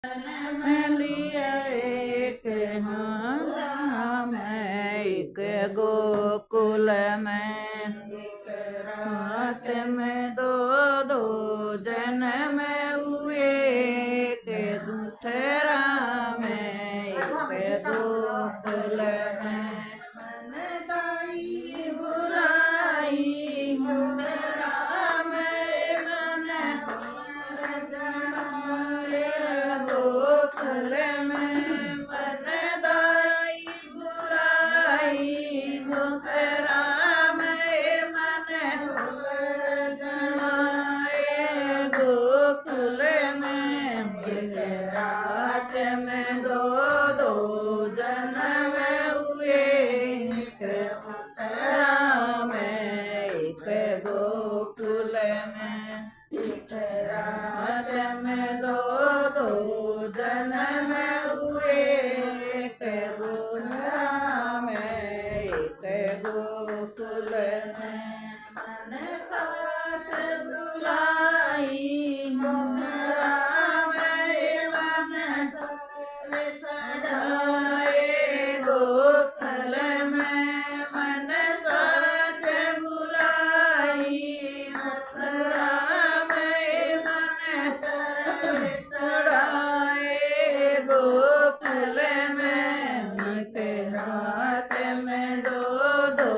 लिया एक राम एक गोकुल में रात में दो दो जन्म हुए एक दूसरा में एक गोकुल में मन दाई बुलाई राम मन जड़ाए गोकुल में मन दाई बुलाई राम मन जड़ाए गोकुल में रात में दो दो जन्म हुए एक राम एक गोकुल में एक रात में दो दो जन्म हुए एक राम एक गोकुल में मन सास बुलाई राम मन चढ़ाए गोकुल में मन सास बुलाई राम मन चढ़ाए गोकुल में एक रात में दो दो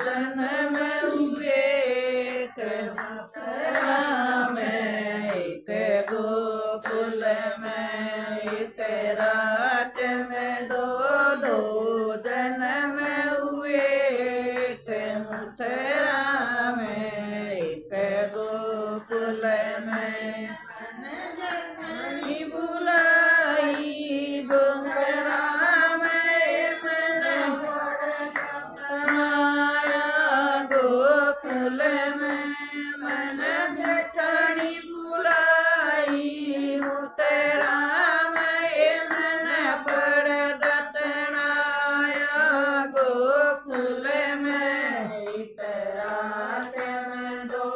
जन्म हुए एक राम एक गोकुल में एक रात में दो दो जन्म हुए एक राम एक गोकुल में मन जठनी बुलाई राम मन बनाया गोकुल में मन जठनी बुलाई राम मन पड़ दतनाया गोकुल में एक रात में दो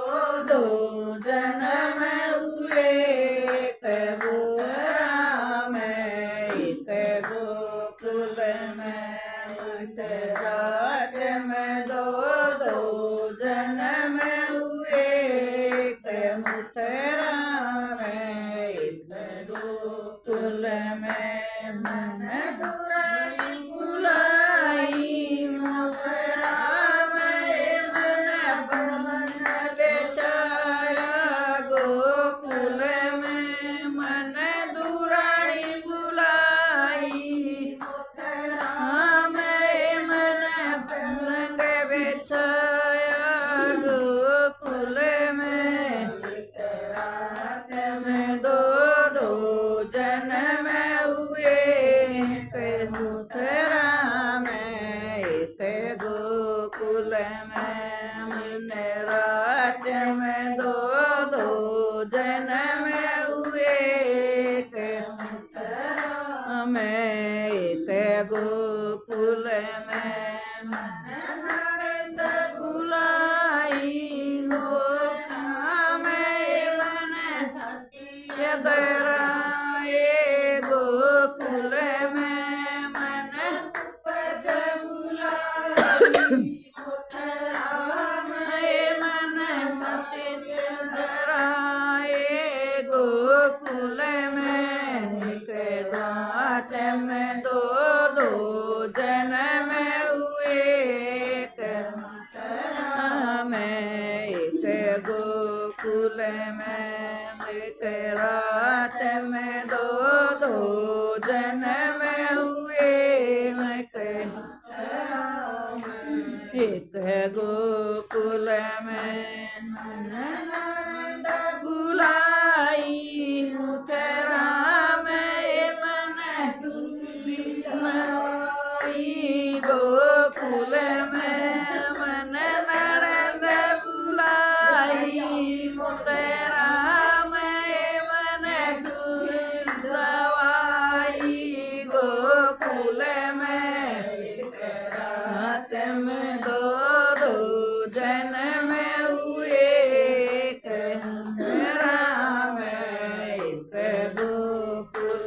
दो जन्म हुए एक राम एक गोकुल में एक रात में दो दो जन्म हुए एक राम एक गोकुल में मन दुरानी बुलाई राम मन बेचाया गोकुल में मन दुरानी बुलाई राम मन पलंग बेचाया गोकुल में एक रात में दो दो जन्म हुए एक राम एक गोकुल में मन रात में दो दो जन्म हुए एक राम एक गोकुल में मन नड़स बुलाई राम मन सत्य गराए गोकुल में मन बस बुलाई राम मन सत्य गराए गोकुल में एक रात में दो दो जन्म हुए एक राम एक गोकुल में एक रात में दो दो जन्म हुए एक राम एक गोकुल में मन ननद बुलाई राम मन चुली गोकुल में मन ननद बुलाई राम मन चुलवा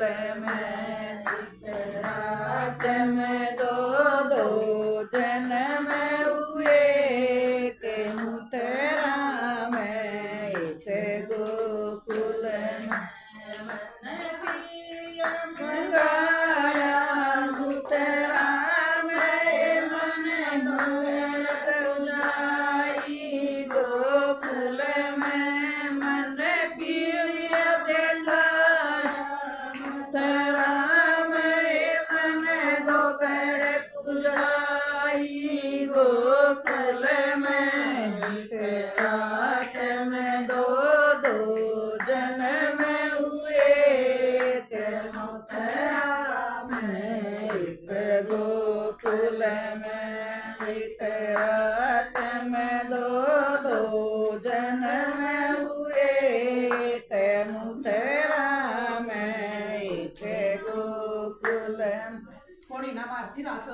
में रात में दो जन्म हुए के मथुरा में एक गोकुल में गाया मथुरा में मन मंगल जाई गोकुल में मन प्रिय देखाया मथुरा में मन गोगड़ पुजाई गोकुल में एक साथ में दो जन्म हुए के मथुरा में एक गोकुल में एक रात में दो जन्म हुए ते मथुरा में एक गोकुल में कोणी ना मारती रात